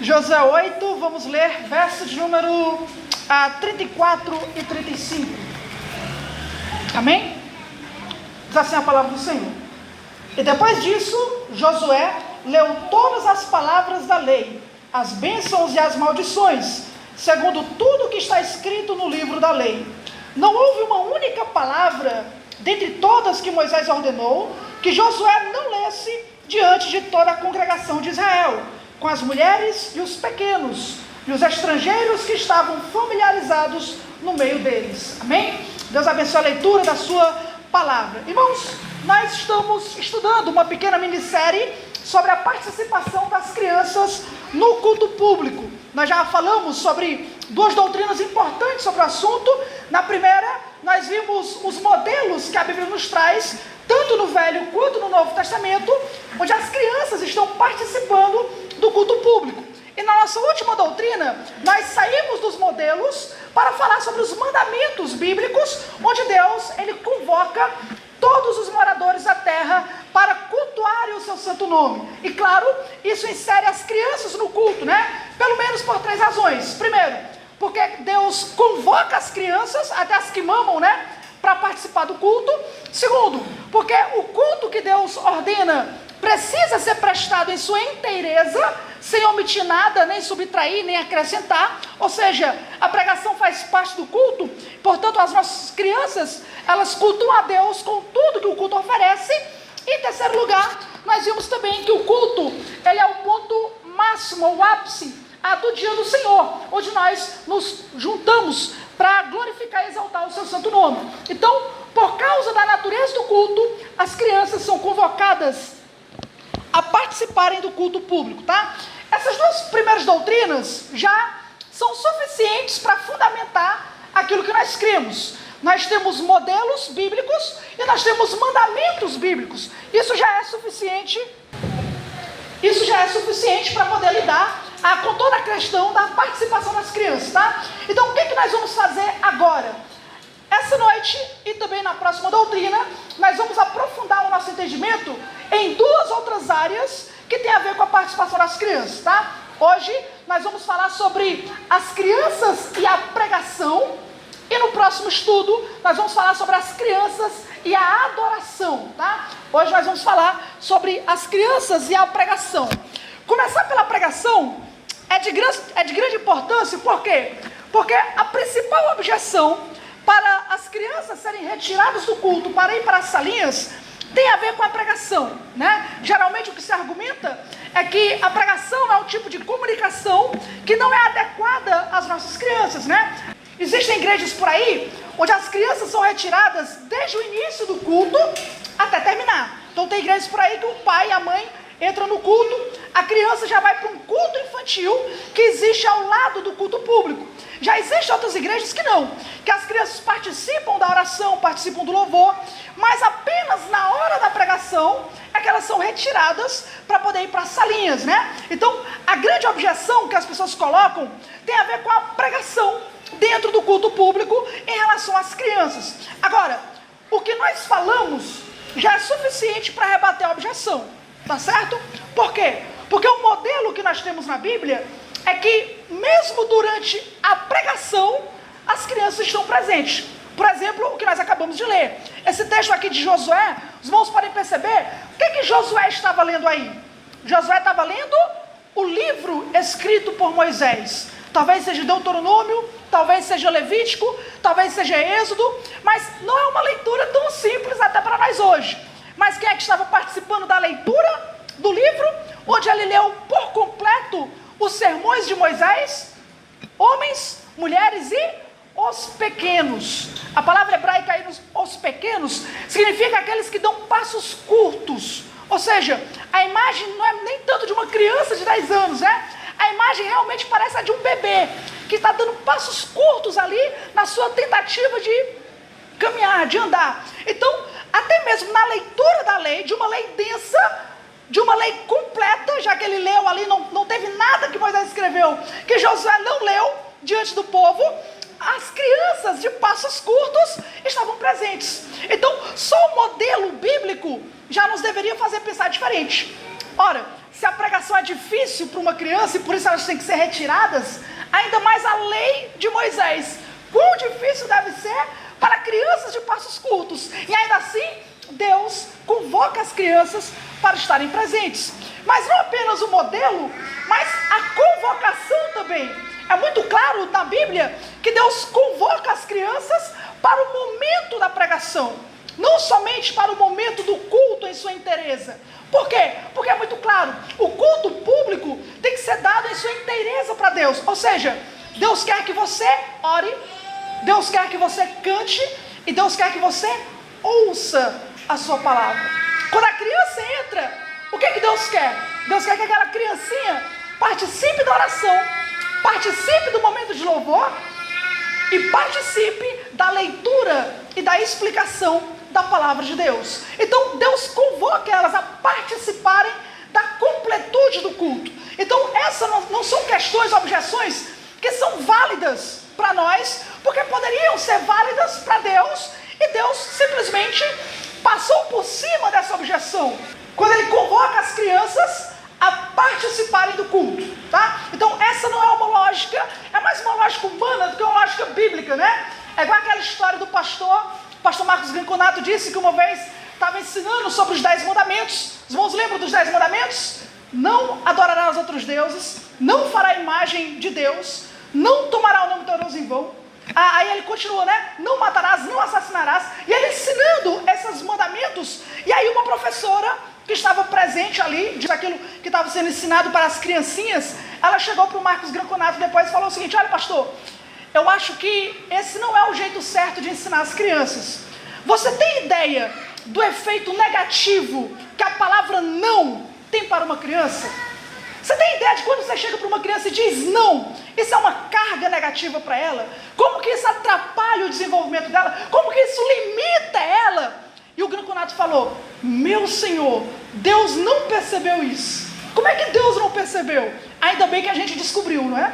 Josué 8, vamos ler versos de número 34 e 35. Amém? Diz assim a palavra do Senhor. E depois disso, Josué leu todas as palavras da lei, as bênçãos e as maldições, segundo tudo que está escrito no livro da lei. Não houve uma única palavra, dentre todas que Moisés ordenou, que Josué não lesse diante de toda a congregação de Israel, com as mulheres e os pequenos, e os estrangeiros que estavam familiarizados no meio deles. Amém? Deus abençoe a leitura da sua palavra. Irmãos, nós estamos estudando uma pequena minissérie sobre a participação das crianças no culto público. Nós já falamos sobre duas doutrinas importantes sobre o assunto. Na primeira, nós vimos os modelos que a Bíblia nos traz, tanto no Velho quanto no Novo Testamento, onde as crianças estão participando do culto público. E na nossa última doutrina, nós saímos dos modelos para falar sobre os mandamentos bíblicos, onde Deus, Ele convoca todos os moradores da terra para cultuarem o seu santo nome. E claro, isso insere as crianças no culto, né? Pelo menos por 3 razões. Primeiro, porque Deus convoca as crianças, até as que mamam, né, para participar do culto. Segundo, porque o culto que Deus ordena precisa ser prestado em sua inteireza, sem omitir nada, nem subtrair, nem acrescentar. Ou seja, a pregação faz parte do culto. Portanto, as nossas crianças, elas cultuam a Deus com tudo que o culto oferece. E em terceiro lugar, nós vimos também que o culto, ele é o ponto máximo, o ápice do dia do Senhor, onde nós nos juntamos para glorificar e exaltar o seu santo nome. Então, por causa da natureza do culto, as crianças são convocadas a participarem do culto público, tá? Essas duas primeiras doutrinas já são suficientes para fundamentar aquilo que nós cremos. Nós temos modelos bíblicos e nós temos mandamentos bíblicos. Isso já é suficiente para poder lidar com toda a questão da participação das crianças, tá? Então, o que nós vamos fazer agora? Essa noite e também na próxima doutrina, nós vamos aprofundar o nosso entendimento em 2 outras áreas que tem a ver com a participação das crianças, tá? Hoje nós vamos falar sobre as crianças e a pregação, e no próximo estudo nós vamos falar sobre as crianças e a adoração, tá? Hoje nós vamos falar sobre as crianças e a pregação. Começar pela pregação é de grande importância, por quê? Porque a principal objeção para as crianças serem retiradas do culto para ir para as salinhas tem a ver com a pregação, né? Geralmente o que se argumenta é que a pregação é um tipo de comunicação que não é adequada às nossas crianças, né? Existem igrejas por aí onde as crianças são retiradas desde o início do culto até terminar. Então tem igrejas por aí que o pai e a mãe entram no culto, a criança já vai para um culto infantil que existe ao lado do culto público. Já existem outras igrejas que não, que as crianças participam da oração, participam do louvor, mas apenas na hora da pregação é que elas são retiradas para poder ir para as salinhas, né? Então, a grande objeção que as pessoas colocam tem a ver com a pregação dentro do culto público em relação às crianças. Agora, o que nós falamos já é suficiente para rebater a objeção, tá certo? Por quê? Porque o modelo que nós temos na Bíblia é que mesmo durante a pregação, as crianças estão presentes. Por exemplo, o que nós acabamos de ler. Esse texto aqui de Josué, os irmãos podem perceber, o que Josué estava lendo aí? Josué estava lendo o livro escrito por Moisés. Talvez seja Deuteronômio, talvez seja Levítico, talvez seja Êxodo, mas não é uma leitura tão simples até para nós hoje. Mas quem é que estava participando da leitura do livro, onde ele leu por completo os sermões de Moisés? Homens, mulheres e os pequenos. A palavra hebraica aí, os pequenos, significa aqueles que dão passos curtos. Ou seja, a imagem não é nem tanto de uma criança de 10 anos, né? A imagem realmente parece a de um bebê, que está dando passos curtos ali, na sua tentativa de caminhar, de andar. Então, até mesmo na leitura da lei, de uma lei densa, de uma lei completa, já que ele leu ali, não teve nada que Moisés escreveu, que Josué não leu diante do povo, as crianças de passos curtos estavam presentes. Então, só o modelo bíblico já nos deveria fazer pensar diferente. Ora, se a pregação é difícil para uma criança e por isso elas têm que ser retiradas, ainda mais a lei de Moisés. Quão difícil deve ser para crianças de passos curtos. E ainda assim, Deus convoca as crianças para estarem presentes. Mas não apenas o modelo, mas a convocação também. É muito claro na Bíblia que Deus convoca as crianças para o momento da pregação, não somente para o momento do culto em sua inteireza. Por quê? Porque é muito claro, o culto público tem que ser dado em sua inteireza para Deus. Ou seja, Deus quer que você ore, Deus quer que você cante e Deus quer que você ouça a sua palavra. Quando a criança entra, o que Deus quer? Deus quer que aquela criancinha participe da oração, participe do momento de louvor e participe da leitura e da explicação da palavra de Deus. Então Deus convoca elas a participarem da completude do culto. Então essas não são questões, objeções que são válidas para nós, porque poderiam ser válidas para Deus, e Deus simplesmente passou por cima dessa objeção, quando Ele convoca as crianças a participarem do culto, tá? Então essa não é uma lógica, é mais uma lógica humana do que uma lógica bíblica, né? É igual aquela história do pastor Marcos Granconato disse que uma vez estava ensinando sobre os 10 mandamentos. Os irmãos lembram dos 10 mandamentos? Não adorará os outros deuses, não fará imagem de Deus, não tomará o nome do teu Deus em vão. Aí ele continua, né? Não matarás, não assassinarás. E ele ensinando esses mandamentos. E aí uma professora que estava presente ali, de aquilo que estava sendo ensinado para as criancinhas, ela chegou para o Marcos Granconato depois e falou o seguinte: olha, pastor, eu acho que esse não é o jeito certo de ensinar as crianças. Você tem ideia do efeito negativo que a palavra não tem para uma criança? Você tem ideia de quando você chega para uma criança e diz não, isso é uma carga negativa para ela? Como que isso atrapalha o desenvolvimento dela? Como que isso limita ela? E o Granconato falou: meu Senhor, Deus não percebeu isso. Como é que Deus não percebeu? Ainda bem que a gente descobriu, não é?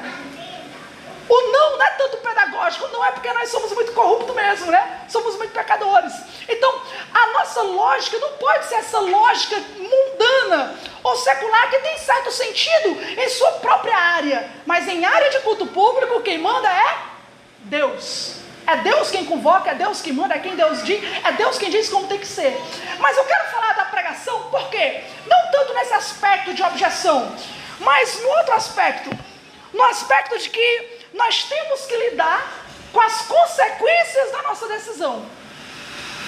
O não é tanto pedagógico, não é porque nós somos muito corruptos mesmo, né? Somos muito pecadores. Então, a nossa lógica não pode ser essa lógica mundana ou secular que tem certo sentido em sua própria área. Mas em área de culto público, quem manda é Deus. É Deus quem convoca, é Deus quem manda, é quem Deus diz, é Deus quem diz como tem que ser. Mas eu quero falar da pregação, por quê? Não tanto nesse aspecto de objeção, mas no outro aspecto. No aspecto de que nós temos que lidar com as consequências da nossa decisão.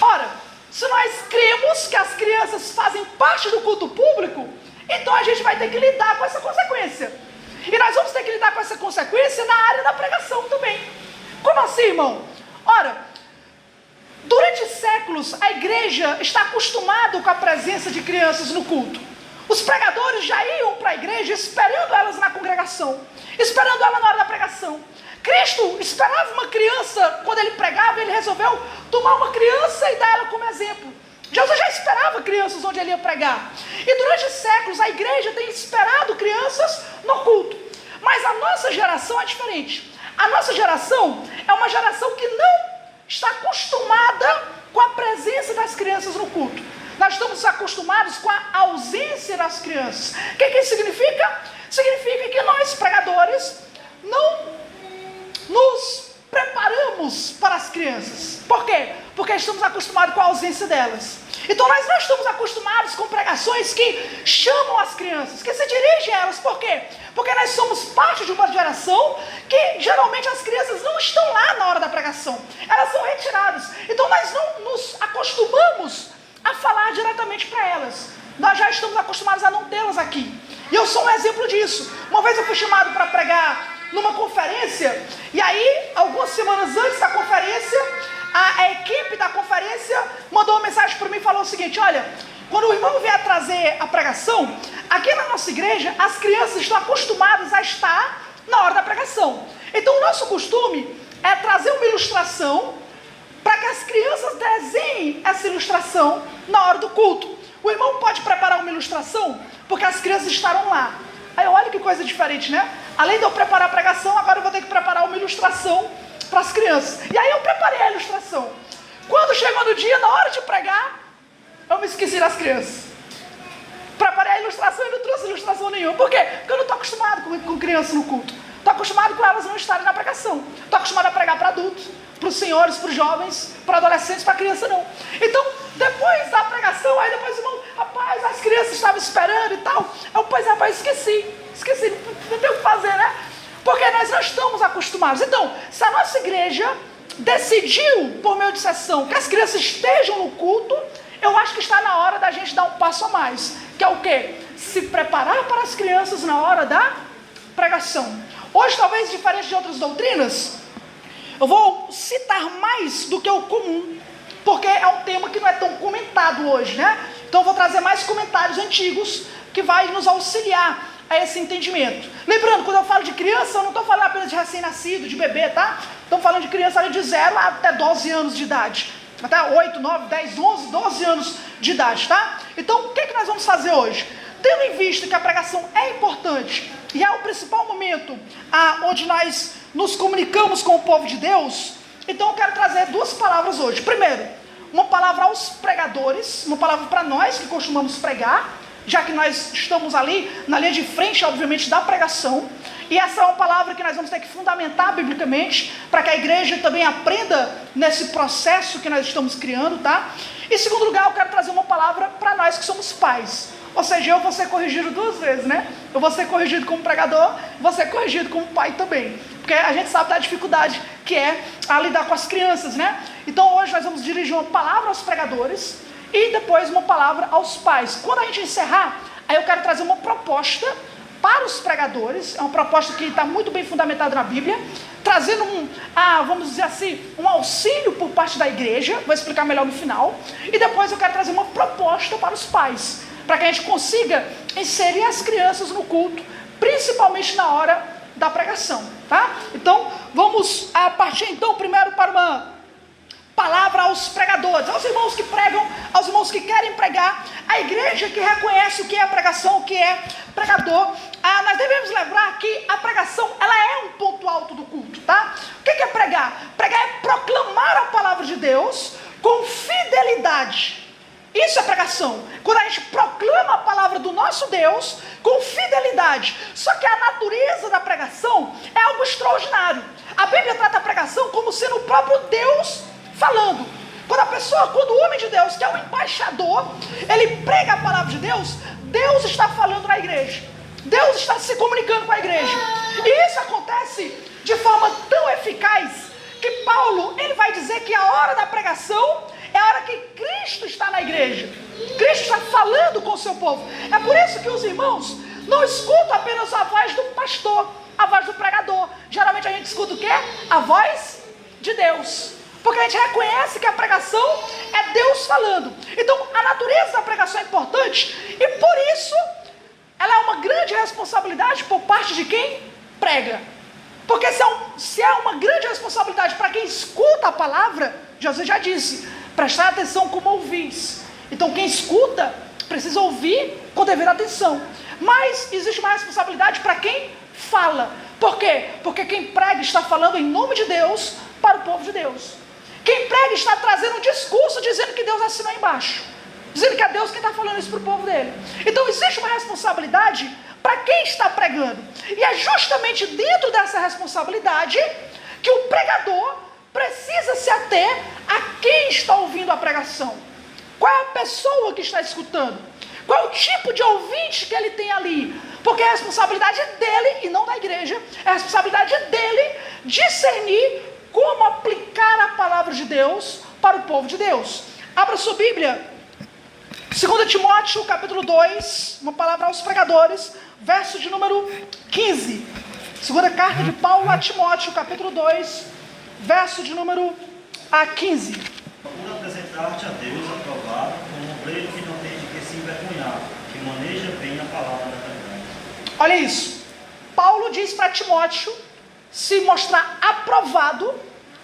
Ora, se nós cremos que as crianças fazem parte do culto público, então a gente vai ter que lidar com essa consequência. E nós vamos ter que lidar com essa consequência na área da pregação também. Como assim, irmão? Ora, durante séculos a igreja está acostumada com a presença de crianças no culto. Os pregadores já iam para a igreja esperando elas na congregação, esperando ela na hora da pregação. Cristo esperava uma criança, quando ele pregava, ele resolveu tomar uma criança e dar ela como exemplo. Jesus já esperava crianças onde ele ia pregar. E durante séculos a igreja tem esperado crianças no culto. Mas a nossa geração é diferente. A nossa geração é uma geração que não está acostumada com a presença das crianças no culto. Nós estamos acostumados com a ausência das crianças. O que isso significa? Significa que nós, pregadores, não nos preparamos para as crianças. Por quê? Porque estamos acostumados com a ausência delas. Então nós não estamos acostumados com pregações que chamam as crianças, que se dirigem a elas. Por quê? Porque nós somos parte de uma geração que geralmente as crianças não estão lá na hora da pregação. Elas são retiradas. Então nós não nos acostumamos a falar diretamente para elas. Nós já estamos acostumados a não tê-las aqui. E eu sou um exemplo disso. Uma vez eu fui chamado para pregar numa conferência, e aí, algumas semanas antes da conferência, a equipe da conferência mandou uma mensagem para mim e falou o seguinte: olha, quando o irmão vier trazer a pregação, aqui na nossa igreja, as crianças estão acostumadas a estar na hora da pregação. Então o nosso costume é trazer uma ilustração para que as crianças desenhem essa ilustração na hora do culto. O irmão pode preparar uma ilustração porque as crianças estarão lá. Aí olha que coisa diferente, né? Além de eu preparar a pregação, agora eu vou ter que preparar uma ilustração para as crianças. E aí eu preparei a ilustração. Quando chegou no dia, na hora de pregar, eu me esqueci das crianças. Preparei preparei a ilustração e não trouxe ilustração nenhuma. Por quê? Porque eu não estou acostumado com crianças no culto. Estou acostumado com elas não estarem na pregação. Estou acostumado a pregar para adultos, para os senhores, para os jovens, para adolescentes, para criança não. Então, depois da pregação, aí depois, irmão, rapaz, as crianças estavam esperando e tal. Pois, rapaz, esqueci, não tem o que fazer, né? Porque nós não estamos acostumados. Então, se a nossa igreja decidiu, por meio de sessão, que as crianças estejam no culto, eu acho que está na hora da gente dar um passo a mais. Que é o quê? Se preparar para as crianças na hora da pregação. Hoje, talvez, diferente de outras doutrinas, eu vou citar mais do que o comum, porque é um tema que não é tão comentado hoje, né? Então eu vou trazer mais comentários antigos que vai nos auxiliar a esse entendimento. Lembrando, quando eu falo de criança, eu não estou falando apenas de recém-nascido, de bebê, tá? Estou falando de criança ali de 0 até 12 anos de idade. Até 8, 9, 10, 11, 12 anos de idade, tá? Então, o que nós vamos fazer hoje? Tendo em vista que a pregação é importante e é o principal momento onde nós nos comunicamos com o povo de Deus, então eu quero trazer duas palavras hoje. Primeiro, uma palavra aos pregadores, uma palavra para nós que costumamos pregar, já que nós estamos ali na linha de frente, obviamente, da pregação. E essa é uma palavra que nós vamos ter que fundamentar biblicamente, para que a igreja também aprenda nesse processo que nós estamos criando, tá? Em segundo lugar, eu quero trazer uma palavra para nós que somos pais. Ou seja, eu vou ser corrigido duas vezes, né? Eu vou ser corrigido como pregador, vou ser corrigido como pai também. Porque a gente sabe da dificuldade que é a lidar com as crianças, né? Então hoje nós vamos dirigir uma palavra aos pregadores e depois uma palavra aos pais. Quando a gente encerrar, aí eu quero trazer uma proposta para os pregadores. É uma proposta que está muito bem fundamentada na Bíblia, trazendo vamos dizer assim, um auxílio por parte da igreja. Vou explicar melhor no final. E depois eu quero trazer uma proposta para os pais, para que a gente consiga inserir as crianças no culto, principalmente na hora da pregação, tá? Então, vamos partir então primeiro para uma palavra aos pregadores, aos irmãos que pregam, aos irmãos que querem pregar, a igreja que reconhece o que é pregação, o que é pregador. Nós devemos lembrar que a pregação, ela é um ponto alto do culto, tá? O que é pregar? Pregar é proclamar a palavra de Deus com fidelidade. Isso é pregação. Quando a gente proclama a palavra do nosso Deus com fidelidade. Só que a natureza da pregação é algo extraordinário. A Bíblia trata a pregação como sendo o próprio Deus falando. Quando o homem de Deus, que é o embaixador, ele prega a palavra de Deus, Deus está falando na igreja. Deus está se comunicando com a igreja. E isso acontece de forma tão eficaz que Paulo, ele vai dizer que a hora da pregação é a hora que Cristo está na igreja. Cristo está falando com o seu povo. É por isso que os irmãos não escutam apenas a voz do pastor, a voz do pregador. Geralmente a gente escuta o quê? A voz de Deus. Porque a gente reconhece que a pregação é Deus falando. Então a natureza da pregação é importante e por isso ela é uma grande responsabilidade por parte de quem prega. Porque se é uma grande responsabilidade para quem escuta a palavra, Jesus já disse, prestar atenção como ouvis. Então quem escuta precisa ouvir com devida atenção. Mas existe uma responsabilidade para quem fala. Por quê? Porque quem prega está falando em nome de Deus para o povo de Deus. Quem prega está trazendo um discurso dizendo que Deus assinou embaixo, dizendo que é Deus quem está falando isso para o povo dele. Então existe uma responsabilidade para quem está pregando. E é justamente dentro dessa responsabilidade que o pregador precisa se ater a quem está ouvindo a pregação. Qual é a pessoa que está escutando? Qual é o tipo de ouvinte que ele tem ali? Porque a responsabilidade é dele e não da igreja. É a responsabilidade dele discernir como aplicar a palavra de Deus para o povo de Deus. Abra sua Bíblia, 2 Timóteo capítulo 2, uma palavra aos pregadores, verso de número 15. Segunda carta de Paulo a Timóteo, capítulo 2, verso de número 15. Procura apresentar-te a Deus aprovado, como um obreiro que não tem de que se envergonhar, que maneja bem a palavra da verdade. Olha isso. Paulo diz para Timóteo se mostrar aprovado,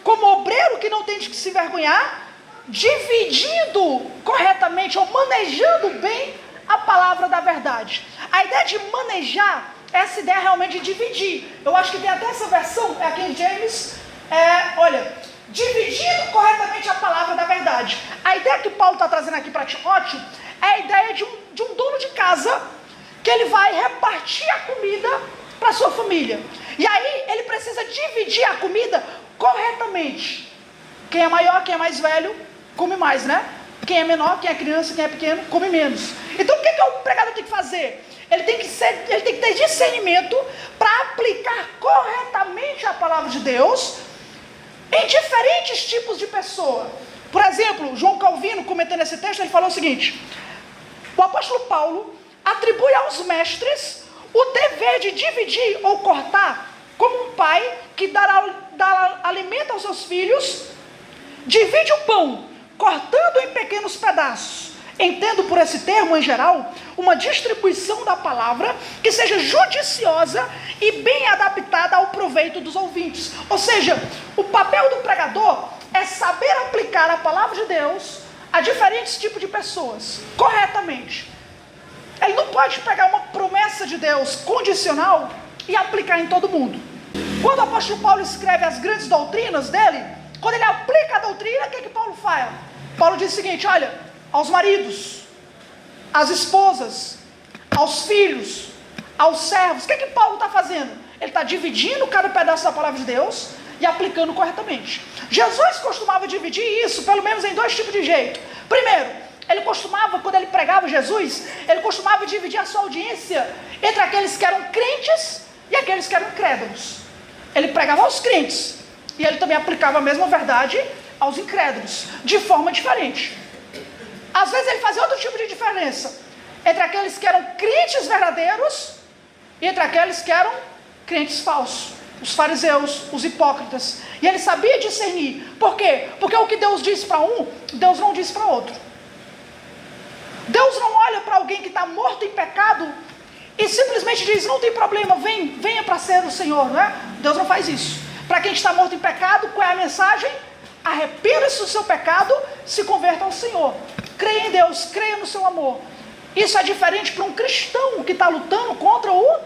como obreiro que não tem de que se envergonhar, dividindo corretamente ou manejando bem a palavra da verdade. A ideia de manejar, essa ideia realmente de dividir. Eu acho que tem até essa versão, é aqui em James, dividindo corretamente a palavra da verdade. A ideia que Paulo está trazendo aqui para Timóteo é a ideia de um dono de casa que ele vai repartir a comida para sua família. E aí ele precisa dividir a comida corretamente. Quem é maior, quem é mais velho, come mais, né? Quem é menor, quem é criança, quem é pequeno, come menos. Então o que o pregador tem que fazer? Ele tem que ter discernimento para aplicar corretamente a palavra de Deus em diferentes tipos de pessoa. Por exemplo, João Calvino, comentando esse texto, ele falou o seguinte: o apóstolo Paulo atribui aos mestres o dever de dividir ou cortar, como um pai que dá alimento aos seus filhos, divide o pão, cortando em pequenos pedaços. Entendo por esse termo, em geral, uma distribuição da palavra que seja judiciosa e bem adaptada ao proveito dos ouvintes. Ou seja, o papel do pregador é saber aplicar a palavra de Deus a diferentes tipos de pessoas, corretamente. Ele não pode pegar uma promessa de Deus condicional e aplicar em todo mundo. Quando o apóstolo Paulo escreve as grandes doutrinas dele, quando ele aplica a doutrina, o que Paulo faz? Paulo diz o seguinte: olha, aos maridos, às esposas, aos filhos, aos servos, o que Paulo está fazendo? Ele está dividindo cada pedaço da palavra de Deus e aplicando corretamente. Jesus costumava dividir isso, pelo menos em dois tipos de jeito. Primeiro, ele costumava, quando ele pregava Jesus, ele costumava dividir a sua audiência entre aqueles que eram crentes e aqueles que eram incrédulos. Ele pregava aos crentes e ele também aplicava a mesma verdade aos incrédulos, de forma diferente. Às vezes ele fazia outro tipo de diferença entre aqueles que eram crentes verdadeiros e entre aqueles que eram crentes falsos, os fariseus, os hipócritas. E ele sabia discernir. Por quê? Porque o que Deus diz para um, Deus não diz para outro. Deus não olha para alguém que está morto em pecado e simplesmente diz: não tem problema, venha para ser o Senhor, não é? Deus não faz isso. Para quem está morto em pecado, qual é a mensagem? Arrependa-se do seu pecado, se converta ao Senhor. Creia em Deus, creia no seu amor. Isso é diferente para um cristão que está lutando contra o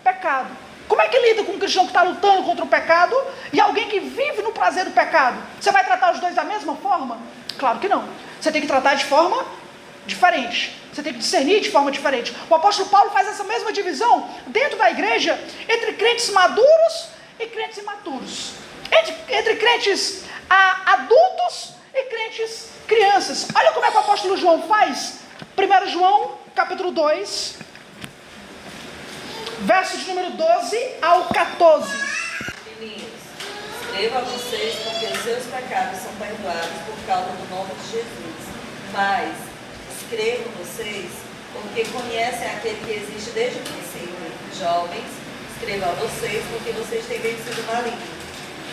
pecado. Como é que lida com um cristão que está lutando contra o pecado e alguém que vive no prazer do pecado? Você vai tratar os dois da mesma forma? Claro que não. Você tem que tratar de forma diferente. Você tem que discernir de forma diferente. O apóstolo Paulo faz essa mesma divisão dentro da igreja entre crentes maduros e crentes imaturos. Entre crentes adultos e crentes crianças. Olha como é que o apóstolo João faz. 1 João, capítulo 2, verso de número 12 ao 14. Filhinhos, escrevo a vocês porque os seus pecados são perdoados por causa do nome de Jesus. Mas escrevo vocês porque conhecem aquele que existe desde o princípio. Jovens, escrevo a vocês porque vocês têm vencido o maligno.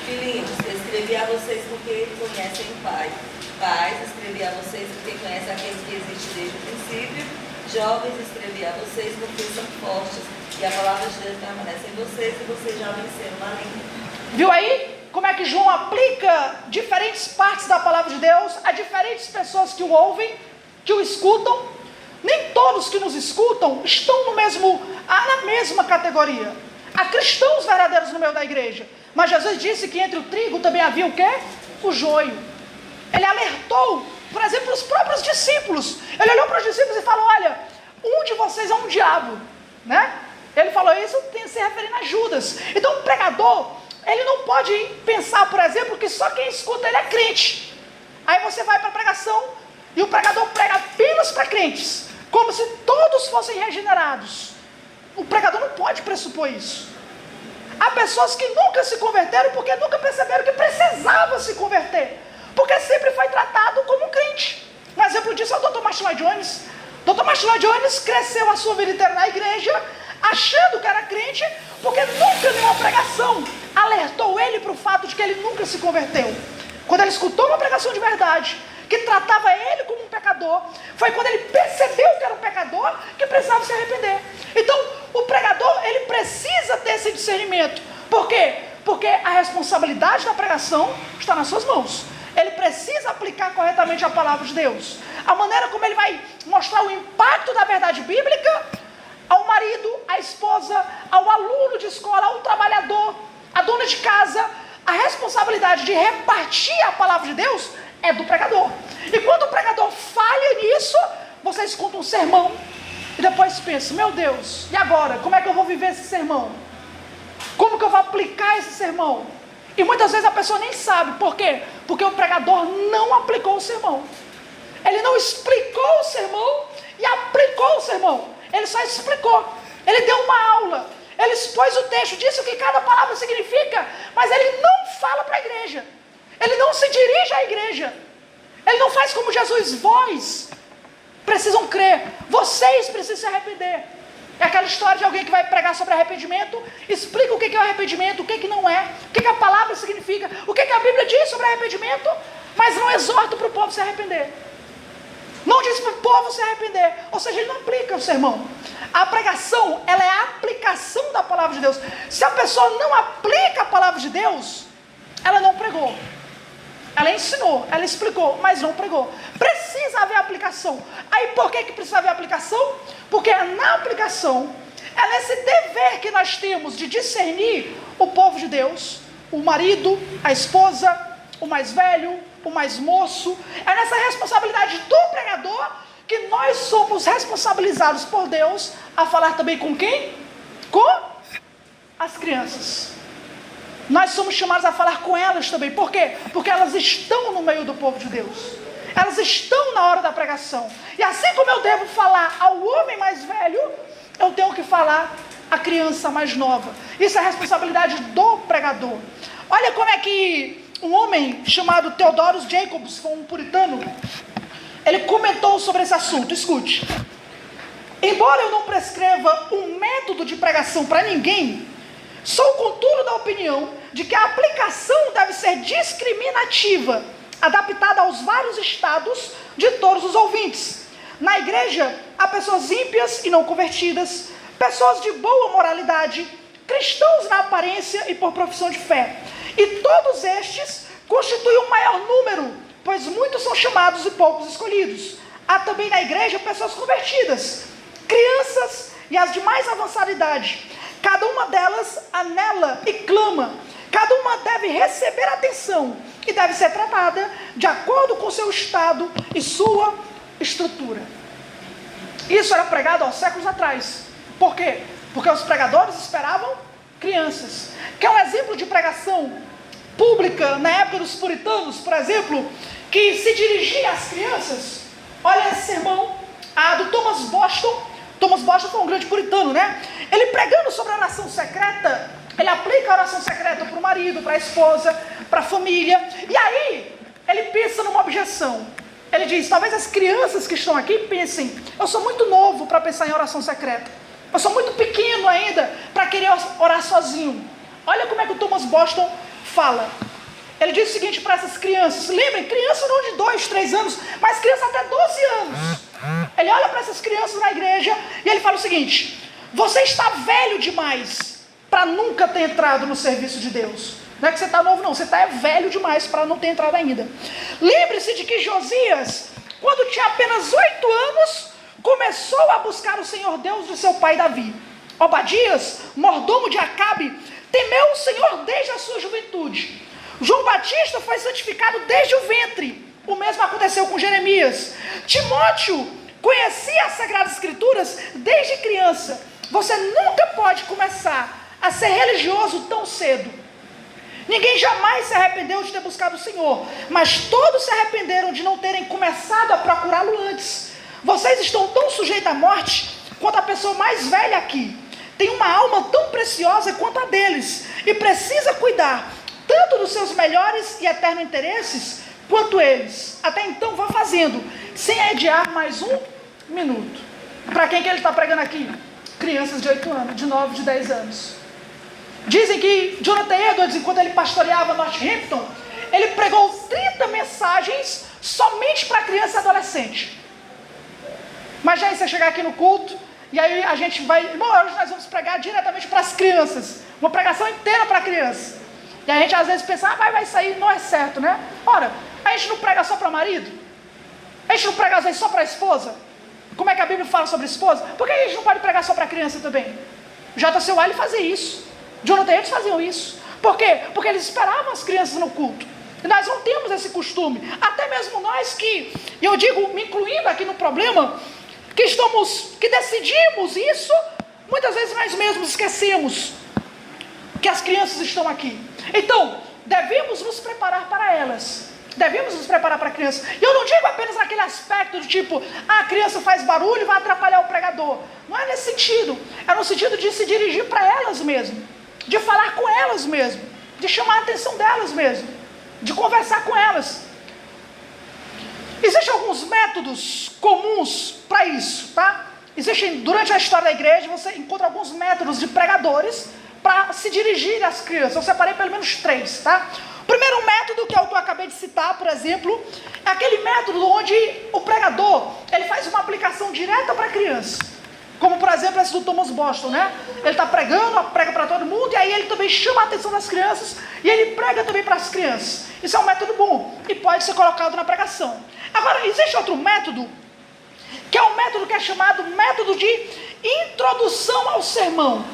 Filhinhos, escrevi a vocês porque conhecem o Pai. Pais, escrevi a vocês porque conhecem aquele que existe desde o princípio. Jovens, escrevi a vocês porque são fortes e a palavra de Deus permanece em vocês e vocês já venceram o maligno. Viu aí como é que João aplica diferentes partes da palavra de Deus a diferentes pessoas que o ouvem, que o escutam? Nem todos que nos escutam estão na mesma categoria. Há cristãos verdadeiros no meio da igreja, mas Jesus disse que entre o trigo também havia o quê? O joio. Ele alertou, por exemplo, os próprios discípulos. Ele olhou para os discípulos e falou: olha, um de vocês é um diabo, né? Ele falou isso se referindo a Judas. Então o pregador, ele não pode pensar, por exemplo, que só quem escuta ele é crente. Aí você vai para a pregação e o pregador prega apenas para crentes, como se todos fossem regenerados. O pregador não pode pressupor isso. Há pessoas que nunca se converteram porque nunca perceberam que precisava se converter, porque sempre foi tratado como um crente. Um exemplo disso é o Dr. Martin Lloyd Jones. Dr. Martin Lloyd Jones cresceu a sua vida inteira na igreja, achando que era crente, porque nunca nenhuma pregação alertou ele para o fato de que ele nunca se converteu. Quando ele escutou uma pregação de verdade, que tratava ele como um pecador, foi quando ele percebeu que era um pecador, que precisava se arrepender. Então, o pregador, ele precisa ter esse discernimento. Por quê? Porque a responsabilidade da pregação está nas suas mãos. Ele precisa aplicar corretamente a palavra de Deus. A maneira como ele vai mostrar o impacto da verdade bíblica ao marido, à esposa, ao aluno de escola, ao trabalhador, à dona de casa. A responsabilidade de repartir a palavra de Deus é do pregador. E quando o pregador falha nisso, vocês contam um sermão e depois pensam, meu Deus, e agora? Como é que eu vou viver esse sermão? Como que eu vou aplicar esse sermão? E muitas vezes a pessoa nem sabe. Por quê? Porque o pregador não aplicou o sermão. Ele não explicou o sermão e aplicou o sermão. Ele só explicou. Ele deu uma aula. Ele expôs o texto, disse o que cada palavra significa, mas ele não fala para a igreja. Ele não se dirige à igreja. Ele não faz como Jesus. Vós precisam crer. Vocês precisam se arrepender. É aquela história de alguém que vai pregar sobre arrependimento, explica o que é o arrependimento, o que não é, o que a palavra significa, o que a Bíblia diz sobre arrependimento, mas não exorta para o povo se arrepender. Não diz para o povo se arrepender. Ou seja, ele não aplica o sermão. A pregação, ela é a aplicação da palavra de Deus. Se a pessoa não aplica a palavra de Deus, ela não pregou. Ela ensinou, ela explicou, mas não pregou. Precisa haver aplicação. Aí por que precisa haver aplicação? Porque na aplicação, é nesse dever que nós temos de discernir o povo de Deus, o marido, a esposa, o mais velho, o mais moço. É nessa responsabilidade do pregador que nós somos responsabilizados por Deus a falar também com quem? Com as crianças. Nós somos chamados a falar com elas também. Por quê? Porque elas estão no meio do povo de Deus. Elas estão na hora da pregação. E assim como eu devo falar ao homem mais velho, eu tenho que falar à criança mais nova. Isso é a responsabilidade do pregador. Olha como é que um homem chamado Theodorus Jacobs, foi um puritano, ele comentou sobre esse assunto. Escute. Embora eu não prescreva um método de pregação para ninguém, sou contudo da opinião de que a aplicação deve ser discriminativa, adaptada aos vários estados de todos os ouvintes. Na igreja, há pessoas ímpias e não convertidas, pessoas de boa moralidade, cristãos na aparência e por profissão de fé. E todos estes constituem um maior número, pois muitos são chamados e poucos escolhidos. Há também na igreja pessoas convertidas, crianças e as de mais avançada idade. Cada uma delas anela e clama. Cada uma deve receber atenção e deve ser tratada de acordo com seu estado e sua estrutura. Isso era pregado há séculos atrás. Por quê? Porque os pregadores esperavam crianças. Quer um exemplo de pregação pública na época dos puritanos, por exemplo, que se dirigia às crianças? Olha esse sermão do Thomas Boston. Thomas Boston foi um grande puritano, né? Ele pregando sobre a oração secreta, ele aplica a oração secreta para o marido, para a esposa, para a família. E aí, ele pensa numa objeção. Ele diz, talvez as crianças que estão aqui pensem, eu sou muito novo para pensar em oração secreta. Eu sou muito pequeno ainda para querer orar sozinho. Olha como é que o Thomas Boston fala. Ele diz o seguinte para essas crianças. Lembrem, criança não de 2, 3 anos, mas criança até 12 anos. Ele olha para essas crianças na igreja e ele fala o seguinte: você está velho demais para nunca ter entrado no serviço de Deus. Não é que você está novo não, você está velho demais para não ter entrado ainda. Lembre-se de que Josias, quando tinha apenas 8 anos, começou a buscar o Senhor Deus de seu pai Davi. Obadias, mordomo de Acabe, temeu o Senhor desde a sua juventude. João Batista foi santificado desde o ventre. O mesmo aconteceu com Jeremias. Timóteo conhecia as Sagradas Escrituras desde criança. Você nunca pode começar a ser religioso tão cedo. Ninguém jamais se arrependeu de ter buscado o Senhor, mas todos se arrependeram de não terem começado a procurá-lo antes. Vocês estão tão sujeitos à morte quanto a pessoa mais velha aqui. Tem uma alma tão preciosa quanto a deles e precisa cuidar tanto dos seus melhores e eternos interesses quanto eles. Até então, vá fazendo, sem adiar mais um minuto. Para quem que ele está pregando aqui? Crianças de 8 anos, de 9, de 10 anos. Dizem que Jonathan Edwards, enquanto ele pastoreava Northampton, ele pregou 30 mensagens somente para criança e adolescente. Mas já aí você chegar aqui no culto, e aí a gente vai... Irmão, hoje nós vamos pregar diretamente para as crianças. Uma pregação inteira para criança. E a gente às vezes pensa, vai sair, não é certo, né? Ora, a gente não prega só para marido? A gente não prega às vezes só para a esposa? Como é que a Bíblia fala sobre esposa? Por que a gente não pode pregar só para criança também? J.C. Wiley fazia isso. Jonathan Edwards faziam isso. Por quê? Porque eles esperavam as crianças no culto. E nós não temos esse costume. Até mesmo nós que, eu digo, me incluindo aqui no problema, que decidimos isso, muitas vezes nós mesmos esquecemos que as crianças estão aqui. Então, devemos nos preparar para elas. Devemos nos preparar para a criança. E eu não digo apenas naquele aspecto do tipo, a criança faz barulho e vai atrapalhar o pregador. Não é nesse sentido. É no sentido de se dirigir para elas mesmo, de falar com elas mesmo, de chamar a atenção delas mesmo, de conversar com elas. Existem alguns métodos comuns para isso, tá? Durante a história da igreja, você encontra alguns métodos de pregadores para se dirigir às crianças. Eu separei pelo menos 3, tá? O primeiro método, que é o que eu acabei de citar, por exemplo, é aquele método onde o pregador, ele faz uma aplicação direta para a criança. Como, por exemplo, esse do Thomas Boston, né? Ele está pregando, prega para todo mundo, e aí ele também chama a atenção das crianças, e ele prega também para as crianças. Isso é um método bom, e pode ser colocado na pregação. Agora, existe outro método, que é um método que é chamado método de introdução ao sermão.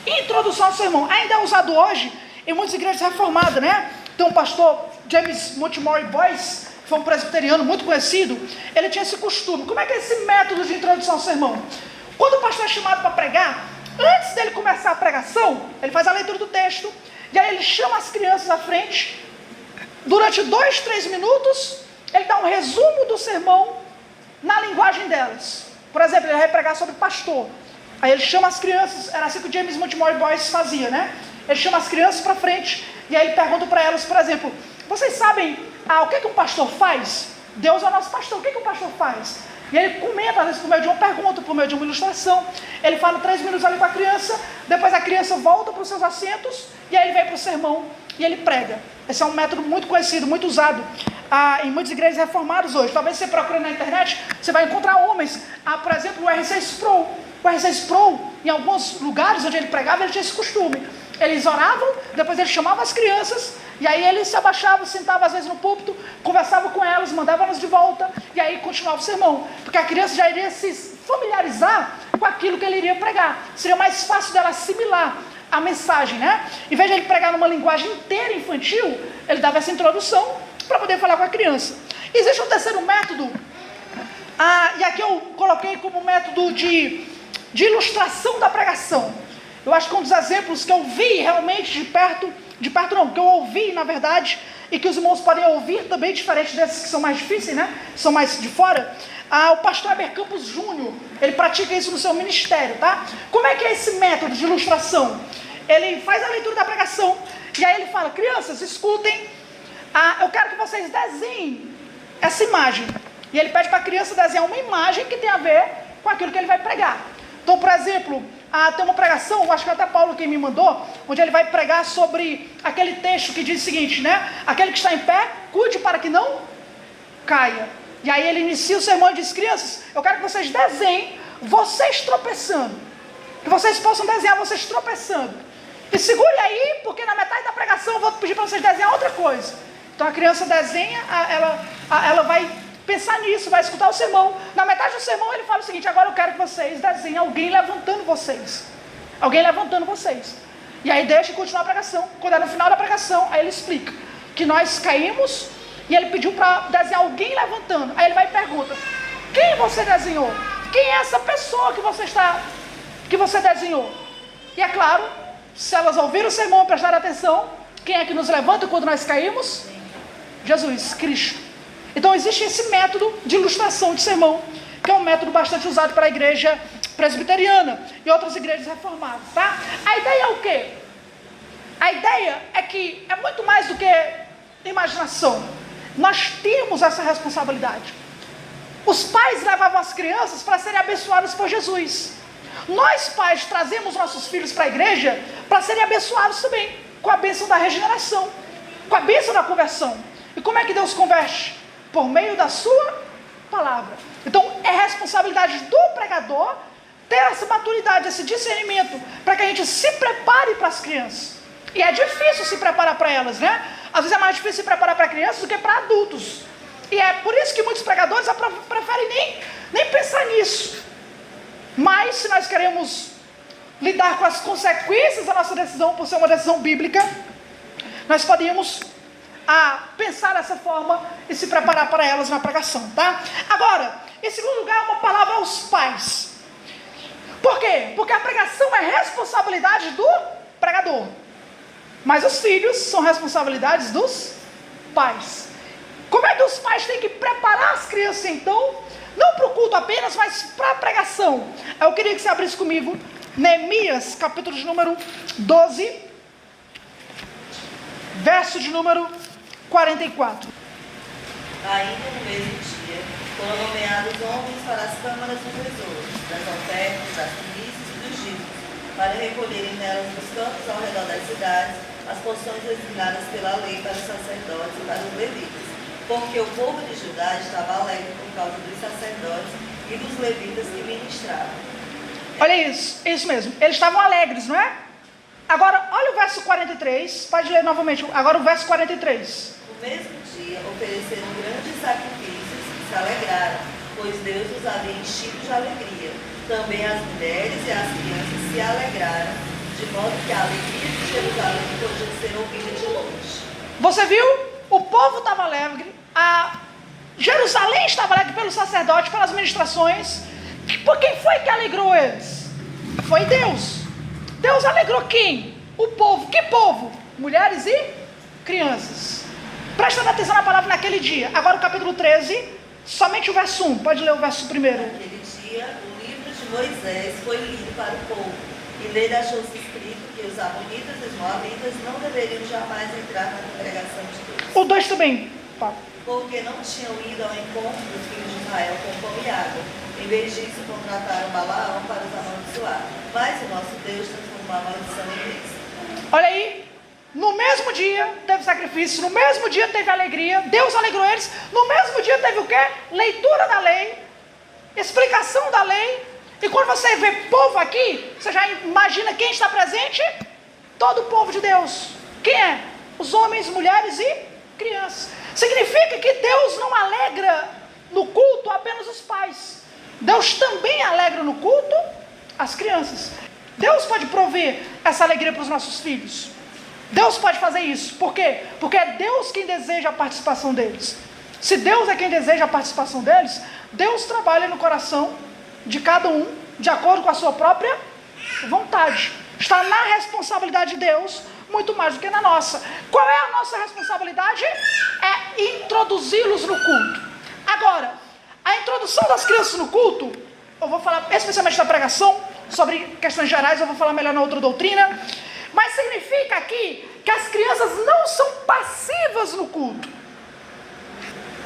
Introdução ao sermão. Ainda é usado hoje em muitas igrejas reformadas, né? Tem um pastor, James Montgomery Boyce, que foi um presbiteriano muito conhecido, ele tinha esse costume. Como é que é esse método de introdução ao sermão? Quando o pastor é chamado para pregar, antes dele começar a pregação, ele faz a leitura do texto, e aí ele chama as crianças à frente, durante 2, 3 minutos, ele dá um resumo do sermão na linguagem delas. Por exemplo, ele vai pregar sobre pastor. Aí ele chama as crianças, era assim que o James Montgomery Boyce fazia, né? Ele chama as crianças para frente, e aí ele pergunta para elas, por exemplo, vocês sabem o que um pastor faz? Deus é o nosso pastor, o que um pastor faz? E ele comenta, às vezes por meio de uma pergunta, por meio de uma ilustração. Ele fala 3 minutos ali com a criança, depois a criança volta para os seus assentos, e aí ele vem para o sermão, e ele prega. Esse é um método muito conhecido, muito usado em muitas igrejas reformadas hoje. Talvez você procure na internet, você vai encontrar homens, por exemplo, o R.C. Sproul. O R.C. Sproul, em alguns lugares onde ele pregava, ele tinha esse costume. Eles oravam, depois ele chamava as crianças, e aí ele se abaixava, sentava às vezes no púlpito, conversava com elas, mandava elas de volta, e aí continuava o sermão. Porque a criança já iria se familiarizar com aquilo que ele iria pregar. Seria mais fácil dela assimilar a mensagem, né? Em vez de ele pregar numa linguagem inteira infantil, ele dava essa introdução para poder falar com a criança. Existe um terceiro método, e aqui eu coloquei como método de ilustração da pregação. Eu acho que um dos exemplos que eu vi realmente de perto não, que eu ouvi na verdade, e que os irmãos podem ouvir também, diferente desses que são mais difíceis, né? São mais de fora. O pastor Heber Campos Júnior, ele pratica isso no seu ministério, tá? Como é que é esse método de ilustração? Ele faz a leitura da pregação, e aí ele fala, crianças, escutem, eu quero que vocês desenhem essa imagem. E ele pede para a criança desenhar uma imagem que tem a ver com aquilo que ele vai pregar. Então, por exemplo, tem uma pregação, acho que até Paulo quem me mandou, onde ele vai pregar sobre aquele texto que diz o seguinte, né? Aquele que está em pé, cuide para que não caia. E aí ele inicia o sermão e diz, crianças, eu quero que vocês desenhem vocês tropeçando. Que vocês possam desenhar vocês tropeçando. E segure aí, porque na metade da pregação eu vou pedir para vocês desenhar outra coisa. Então a criança desenha, ela vai pensar nisso, vai escutar o sermão. Na metade do sermão ele fala o seguinte, agora eu quero que vocês desenhem alguém levantando vocês. Alguém levantando vocês. E aí deixa continuar a pregação. Quando é no final da pregação, aí ele explica que nós caímos e ele pediu para desenhar alguém levantando. Aí ele vai e pergunta, quem você desenhou? Quem é essa pessoa que você desenhou? E é claro, se elas ouviram o sermão e prestaram atenção, quem é que nos levanta quando nós caímos? Jesus, Cristo. Então existe esse método de ilustração de sermão, que é um método bastante usado para a igreja presbiteriana e outras igrejas reformadas, tá? A ideia é o quê? A ideia é que é muito mais do que imaginação. Nós temos essa responsabilidade. Os pais levavam as crianças para serem abençoadas por Jesus. Nós pais trazemos nossos filhos para a igreja para serem abençoados também, com a bênção da regeneração, com a bênção da conversão. E como é que Deus converte? Por meio da sua palavra. Então é responsabilidade do pregador ter essa maturidade, esse discernimento, para que a gente se prepare para as crianças. E é difícil se preparar para elas, né? Às vezes é mais difícil se preparar para crianças do que para adultos. E é por isso que muitos pregadores preferem nem pensar nisso. Mas se nós queremos lidar com as consequências da nossa decisão, por ser uma decisão bíblica, nós podemos a pensar dessa forma e se preparar para elas na pregação, tá? Agora, em segundo lugar, uma palavra aos pais. Por quê? Porque a pregação é responsabilidade do pregador, mas os filhos são responsabilidades dos pais. Como é que os pais têm que preparar as crianças, então, não para o culto apenas, mas para a pregação? Eu queria que você abrisse comigo Neemias, capítulo de número 12, verso de número 44. Ainda no mesmo dia, foram nomeados homens para as câmaras do tesouro, das ofertas, das milícias e dos dízimos, para recolherem nelas nos campos ao redor das cidades as porções designadas pela lei para os sacerdotes e para os levitas, porque o povo de Judá estava alegre por causa dos sacerdotes e dos levitas que ministravam. Olha isso mesmo, eles estavam alegres, não é? Agora, olha o verso 43, pode ler novamente, agora o verso 43. No mesmo dia, ofereceram grandes sacrifícios e se alegraram, pois Deus os havia enchido de alegria. Também as mulheres e as crianças se alegraram, de modo que a alegria de Jerusalém podia ser ouvida de longe. Você viu? O povo estava alegre, Jerusalém estava alegre pelos sacerdotes, pelas ministrações. Por quem foi que alegrou eles? Foi Deus. Deus alegrou quem? O povo. Que povo? Mulheres e crianças. Prestando atenção na palavra naquele dia. Agora o capítulo 13, somente o verso 1. Pode ler o verso primeiro. Naquele dia, o livro de Moisés foi lido para o povo. E nele achou-se escrito que os amonitas e os moabitas não deveriam jamais entrar na congregação de Deus. O 2 também, Paulo. Porque não tinham ido ao encontro dos filhos de Israel com pão e água. Em vez disso, contrataram Balaão para os amaldiçoar. Mas o nosso Deus transformou a maldição em bênção. Olha aí, no mesmo dia teve sacrifício, no mesmo dia teve alegria, Deus alegrou eles, no mesmo dia teve o quê? Leitura da lei, explicação da lei. E quando você vê povo aqui, você já imagina quem está presente? Todo o povo de Deus. Quem é? Os homens, mulheres e crianças. Significa que Deus não alegra no culto apenas os pais. Deus também alegra no culto as crianças. Deus pode prover essa alegria para os nossos filhos. Deus pode fazer isso. Por quê? Porque é Deus quem deseja a participação deles. Se Deus é quem deseja a participação deles, Deus trabalha no coração de cada um, de acordo com a sua própria vontade. Está na responsabilidade de Deus, muito mais do que na nossa. Qual é a nossa responsabilidade? É introduzi-los no culto. Agora, a introdução das crianças no culto, eu vou falar especialmente da pregação, sobre questões gerais, eu vou falar melhor na outra doutrina, mas significa aqui que as crianças não são passivas no culto.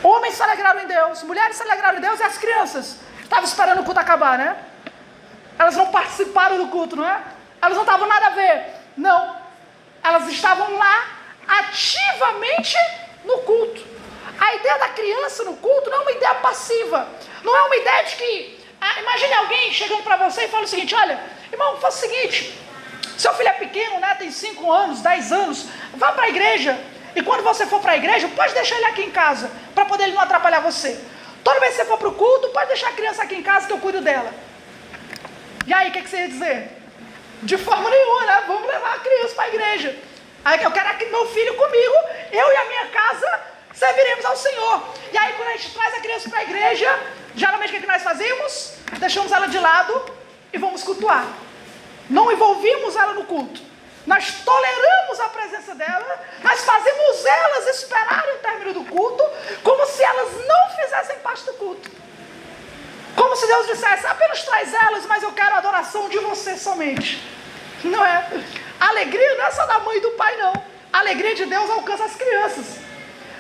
Homens se alegraram em Deus, mulheres se alegraram em Deus e as crianças estavam esperando o culto acabar, né? Elas não participaram do culto, não é? Elas não estavam nada a ver. Não. Elas estavam lá ativamente no culto. A ideia da criança no culto não é uma ideia passiva. Não é uma ideia de que... imagine alguém chegando para você e falando o seguinte: olha, irmão, faça o seguinte. Seu filho é pequeno, né? Tem 5 anos, 10 anos. Vá para a igreja. E quando você for para a igreja, pode deixar ele aqui em casa, para poder ele não atrapalhar você. Toda vez que você for para o culto, pode deixar a criança aqui em casa que eu cuido dela. E aí, o que você ia dizer? De forma nenhuma, né? Vamos levar a criança para a igreja. Aí eu quero que meu filho comigo, eu e a minha casa, serviremos ao Senhor. E aí, quando a gente traz a criança para a igreja, geralmente o que nós fazemos? Deixamos ela de lado e vamos cultuar. Não envolvimos ela no culto. Nós toleramos a presença dela, nós fazemos elas esperarem o término do culto, como se elas não fizessem parte do culto. Como se Deus dissesse: apenas traz elas, mas eu quero a adoração de você somente. Não é? A alegria não é só da mãe e do pai, não. A alegria de Deus alcança as crianças.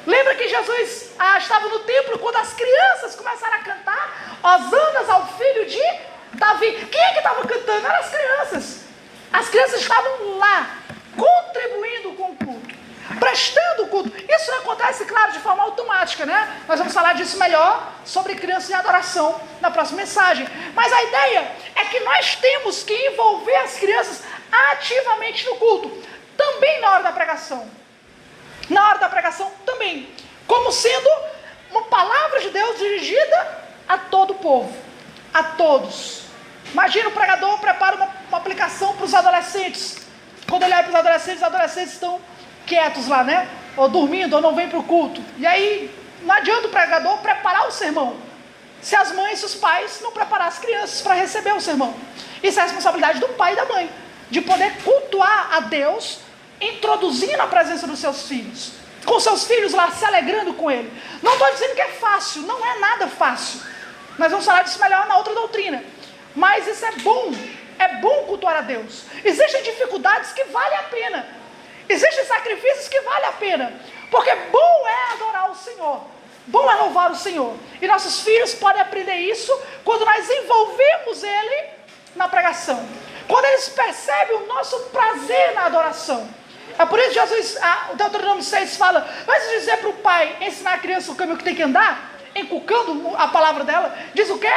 Lembra que Jesus estava no templo quando as crianças começaram a cantar hosanas ao filho de Davi. Quem é que estava cantando? Eram as crianças. As crianças estavam lá, contribuindo com o culto, prestando o culto. Isso não acontece, claro, de forma automática, né? Nós vamos falar disso melhor, sobre crianças e adoração, na próxima mensagem. Mas a ideia é que nós temos que envolver as crianças ativamente no culto, também na hora da pregação. Na hora da pregação também, como sendo uma palavra de Deus dirigida a todo o povo, a todos. Imagina o pregador prepara uma aplicação para os adolescentes. Quando ele olha para os adolescentes estão quietos lá, né? ou dormindo, ou não vem para o culto. E aí, não adianta o pregador preparar o sermão, se as mães e os pais não preparar as crianças para receber o sermão. Isso é a responsabilidade do pai e da mãe, de poder cultuar a Deus, introduzindo a presença dos seus filhos, com seus filhos lá, se alegrando com ele. Não estou dizendo que é fácil, não é nada fácil. Nós vamos falar disso melhor na outra doutrina. Mas isso é bom cultuar a Deus. Existem dificuldades que valem a pena, existem sacrifícios que valem a pena, porque bom é adorar o Senhor, bom é louvar o Senhor. E nossos filhos podem aprender isso quando nós envolvemos ele na pregação, quando eles percebem o nosso prazer na adoração. É por isso que Jesus, o Deuteronômio 6 fala, antes de dizer para o pai ensinar a criança o caminho que tem que andar, inculcando a palavra dela, diz o quê?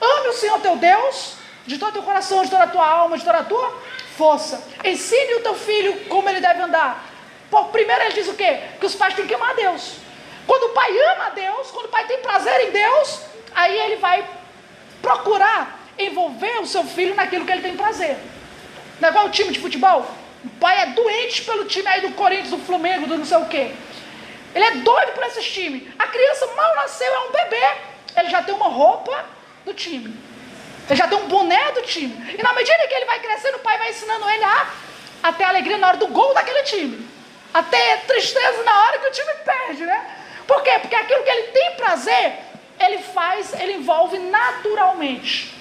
Ame o Senhor teu Deus de todo o teu coração, de toda a tua alma, de toda a tua força. Ensine o teu filho como ele deve andar. Primeiro ele diz o quê? Que os pais têm que amar a Deus. Quando o pai ama a Deus, quando o pai tem prazer em Deus, aí ele vai procurar envolver o seu filho naquilo que ele tem prazer. Não é igual o time de futebol? O pai é doente pelo time aí do Corinthians, do Flamengo, do não sei o quê. Ele é doido por esses times. A criança mal nasceu, é um bebê, ele já tem uma roupa do time, ele já tem um boné do time. E na medida que ele vai crescendo, o pai vai ensinando ele a ter alegria na hora do gol daquele time, a ter tristeza na hora que o time perde, né? Por quê? Porque aquilo que ele tem prazer, ele faz, ele envolve naturalmente.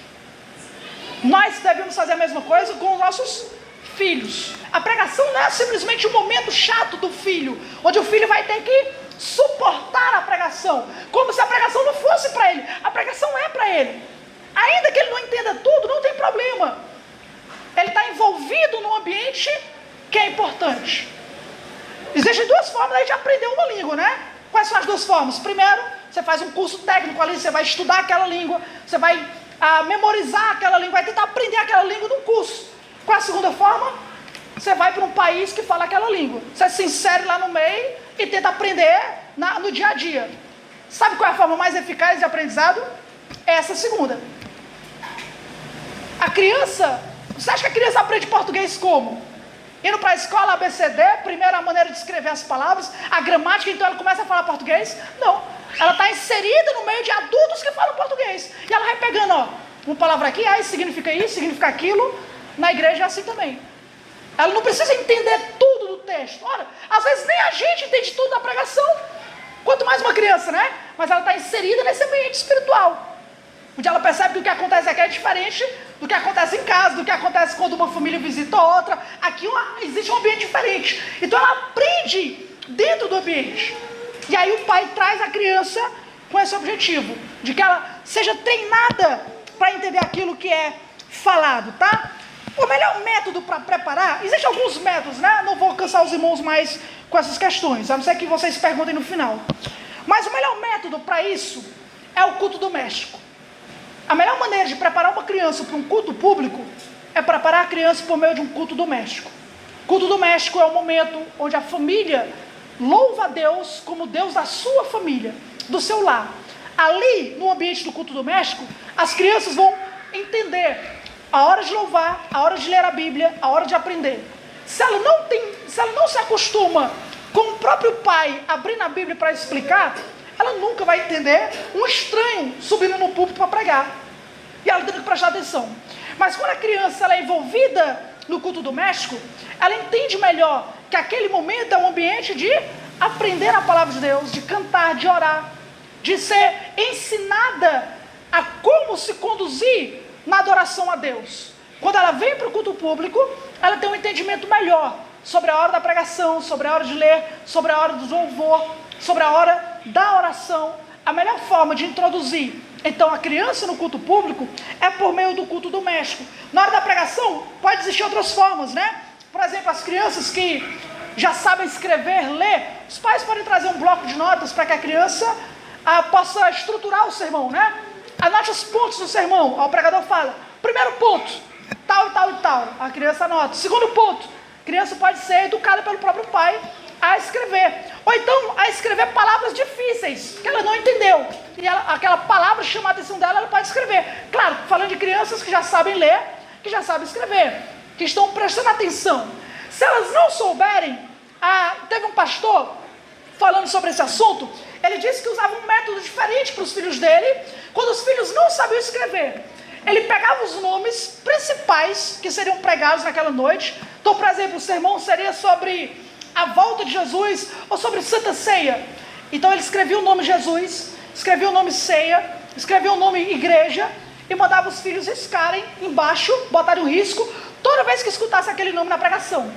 Nós devemos fazer a mesma coisa com os nossos filhos. A pregação não é simplesmente um momento chato do filho, onde o filho vai ter que suportar a pregação, como se a pregação não fosse para ele. A pregação é para ele. Ainda que ele não entenda tudo, não tem problema. Ele está envolvido num ambiente que é importante. Existem duas formas de aprender uma língua, né? Quais são as duas formas? Primeiro, você faz um curso técnico ali, você vai estudar aquela língua, você vai memorizar aquela língua, vai tentar aprender aquela língua num curso. Qual é a segunda forma? Você vai para um país que fala aquela língua, você se insere lá no meio e tenta aprender no dia a dia. Sabe qual é a forma mais eficaz de aprendizado? Essa segunda. A criança, você acha que a criança aprende português como? Indo para a escola, ABCD, primeira maneira de escrever as palavras, a gramática, então ela começa a falar português? Não, ela está inserida no meio de adultos que falam português, e ela vai pegando, uma palavra aqui, isso significa isso, significa aquilo. Na igreja é assim também. Ela não precisa entender tudo do texto. Ora, às vezes nem a gente entende tudo da pregação, quanto mais uma criança, né? Mas ela está inserida nesse ambiente espiritual, onde ela percebe que o que acontece aqui é diferente do que acontece em casa, do que acontece quando uma família visita outra. Aqui existe um ambiente diferente. Então ela aprende dentro do ambiente. E aí o pai traz a criança com esse objetivo, de que ela seja treinada para entender aquilo que é falado, tá? O melhor método para preparar, existem alguns métodos, né? Não vou cansar os irmãos mais com essas questões, a não ser que vocês perguntem no final. Mas o melhor método para isso é o culto doméstico. A melhor maneira de preparar uma criança para um culto público é preparar a criança por meio de um culto doméstico. Culto doméstico é o momento onde a família louva a Deus como Deus da sua família, do seu lar. Ali, no ambiente do culto doméstico, as crianças vão entender a hora de louvar, a hora de ler a Bíblia, a hora de aprender. Se ela não se acostuma com o próprio pai abrindo a Bíblia para explicar, ela nunca vai entender um estranho subindo no púlpito para pregar. E ela tem que prestar atenção. Mas quando a criança ela é envolvida no culto doméstico, ela entende melhor que aquele momento é um ambiente de aprender a palavra de Deus, de cantar, de orar, de ser ensinada a como se conduzir na adoração a Deus. Quando ela vem para o culto público, ela tem um entendimento melhor sobre a hora da pregação, sobre a hora de ler, sobre a hora do louvor, sobre a hora da oração. A melhor forma de introduzir então a criança no culto público é por meio do culto doméstico. Na hora da pregação pode existir outras formas, né? Por exemplo, as crianças que já sabem escrever, ler, os pais podem trazer um bloco de notas para que a criança possa estruturar o sermão, né? Anote os pontos do sermão. O pregador fala, primeiro ponto, tal e tal e tal, a criança anota. Segundo ponto, a criança pode ser educada pelo próprio pai a escrever, ou então a escrever palavras difíceis que ela não entendeu, e aquela palavra chama a atenção dela, ela pode escrever. Claro, falando de crianças que já sabem ler, que já sabem escrever, que estão prestando atenção. Se elas não souberem, teve um pastor falando sobre esse assunto, ele disse que usava um método diferente para os filhos dele, quando os filhos não sabiam escrever. Ele pegava os nomes principais que seriam pregados naquela noite. Então, por exemplo, o sermão seria sobre a volta de Jesus ou sobre Santa Ceia. Então ele escrevia o nome Jesus, escrevia o nome Ceia, escrevia o nome Igreja e mandava os filhos riscarem embaixo, botarem um risco, toda vez que escutasse aquele nome na pregação.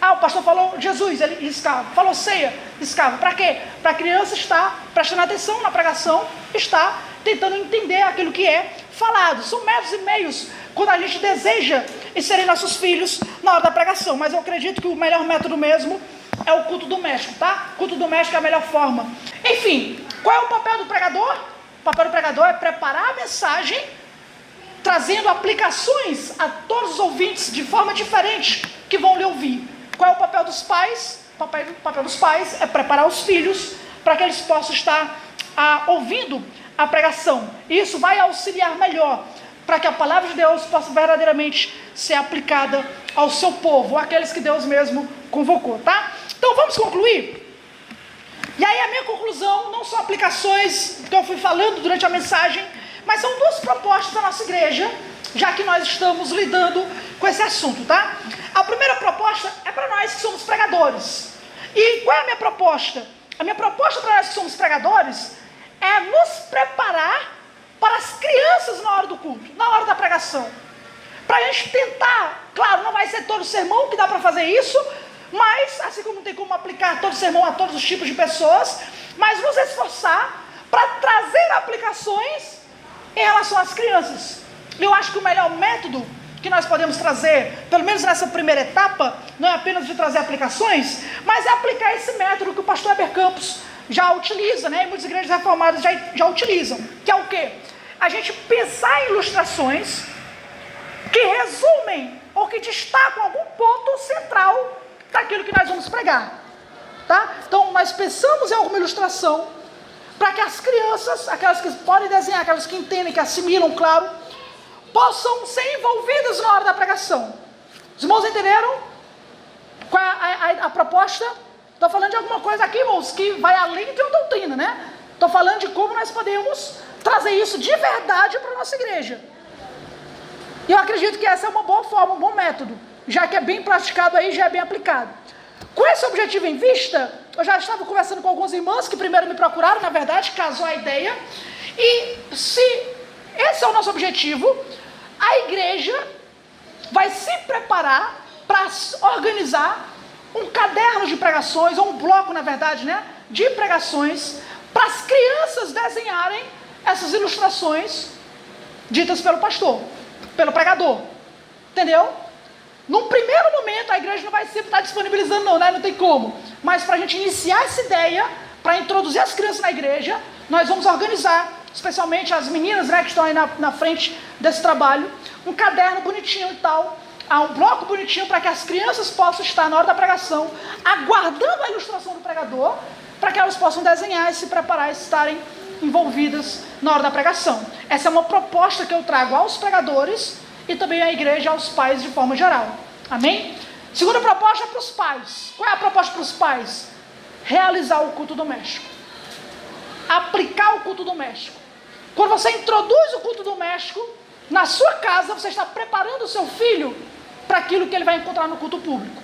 O pastor falou Jesus, ele riscava. Falou Ceia, riscava. Para quê? Para a criança estar prestando atenção na pregação, estar tentando entender aquilo que é falado. São métodos e meios quando a gente deseja inserir nossos filhos na hora da pregação. Mas eu acredito que o melhor método mesmo é o culto doméstico, tá? O culto doméstico é a melhor forma. Enfim, qual é o papel do pregador? O papel do pregador é preparar a mensagem, trazendo aplicações a todos os ouvintes de forma diferente que vão lhe ouvir. Qual é o papel dos pais? O papel dos pais é preparar os filhos para que eles possam estar ouvindo a pregação. Isso vai auxiliar melhor para que a palavra de Deus possa verdadeiramente ser aplicada ao seu povo, àqueles que Deus mesmo convocou, tá? Então vamos concluir? E aí a minha conclusão não são aplicações que eu fui falando durante a mensagem, mas são duas propostas da nossa igreja, já que nós estamos lidando com esse assunto, tá? A primeira proposta é para nós que somos pregadores. E qual é a minha proposta? A minha proposta para nós que somos pregadores é nos preparar para as crianças na hora do culto, na hora da pregação. Para a gente tentar, claro, não vai ser todo sermão que dá para fazer isso, mas, assim como não tem como aplicar todo sermão a todos os tipos de pessoas, mas nos esforçar para trazer aplicações em relação às crianças. Eu acho que o melhor método que nós podemos trazer, pelo menos nessa primeira etapa, não é apenas de trazer aplicações, mas é aplicar esse método que o pastor Heber Campos já utiliza, né? E muitas igrejas reformadas já utilizam, que é o quê? A gente pensar em ilustrações que resumem ou que destacam algum ponto central daquilo que nós vamos pregar, tá? Então nós pensamos em alguma ilustração para que as crianças, aquelas que podem desenhar, aquelas que entendem, que assimilam, claro, possam ser envolvidas na hora da pregação. Os irmãos entenderam qual é a proposta? Estou falando de alguma coisa aqui, irmãos, que vai além de uma doutrina, né? Estou falando de como nós podemos trazer isso de verdade para a nossa igreja. E eu acredito que essa é uma boa forma, um bom método, já que é bem praticado aí, já é bem aplicado. Com esse objetivo em vista, eu já estava conversando com alguns irmãos que primeiro me procuraram, na verdade, casou a ideia. E se esse é o nosso objetivo, a igreja vai se preparar para organizar um caderno de pregações, ou um bloco, na verdade, né, de pregações, para as crianças desenharem essas ilustrações ditas pelo pastor, pelo pregador. Entendeu? Num primeiro momento, a igreja não vai sempre estar disponibilizando, não, né? Não tem como. Mas para a gente iniciar essa ideia, para introduzir as crianças na igreja, nós vamos organizar, especialmente as meninas, né, que estão aí na frente desse trabalho, um caderno bonitinho e tal, um bloco bonitinho para que as crianças possam estar na hora da pregação, aguardando a ilustração do pregador, para que elas possam desenhar e se preparar e estarem envolvidas na hora da pregação. Essa é uma proposta que eu trago aos pregadores e também à igreja, aos pais de forma geral. Amém? Segunda proposta é para os pais. Qual é a proposta para os pais? Realizar o culto doméstico. Aplicar o culto doméstico. Quando você introduz o culto doméstico na sua casa, você está preparando o seu filho para aquilo que ele vai encontrar no culto público.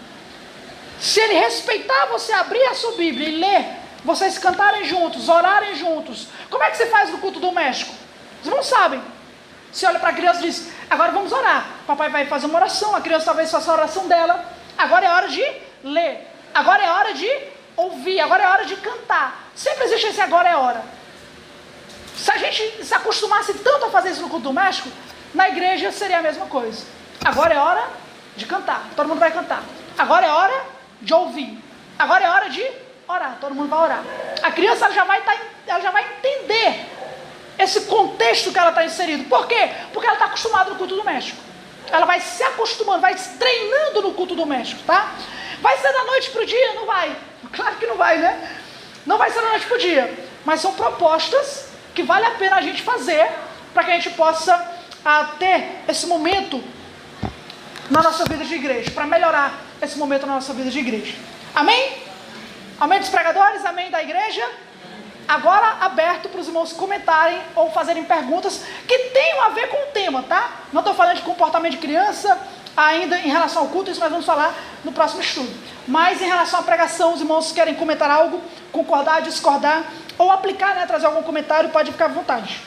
Se ele respeitar você abrir a sua Bíblia e ler, vocês cantarem juntos, orarem juntos, como é que você faz no culto doméstico? Vocês não sabem. Você olha para a criança e diz: agora vamos orar. Papai vai fazer uma oração, a criança talvez faça a oração dela. Agora é hora de ler. Agora é hora de ouvir. Agora é hora de cantar. Sempre existe esse agora é hora. Se a gente se acostumasse tanto a fazer isso no culto doméstico, na igreja seria a mesma coisa. Agora é hora de cantar. Todo mundo vai cantar. Agora é hora de ouvir. Agora é hora de orar. Todo mundo vai orar. A criança ela já vai entender esse contexto que ela está inserida. Por quê? Porque ela está acostumada no culto doméstico. Ela vai se acostumando, vai se treinando no culto doméstico, tá? Vai ser da noite para o dia? Não vai. Claro que não vai, né? Não vai ser da noite para o dia. Mas são propostas que vale a pena a gente fazer para que a gente possa ter esse momento na nossa vida de igreja, para melhorar esse momento na nossa vida de igreja. Amém? Amém dos pregadores? Amém da igreja? Agora aberto para os irmãos comentarem ou fazerem perguntas que tenham a ver com o tema, tá? Não estou falando de comportamento de criança ainda em relação ao culto, isso nós vamos falar no próximo estudo. Mas em relação à pregação, os irmãos querem comentar algo, concordar, discordar ou aplicar, né, trazer algum comentário, pode ficar à vontade.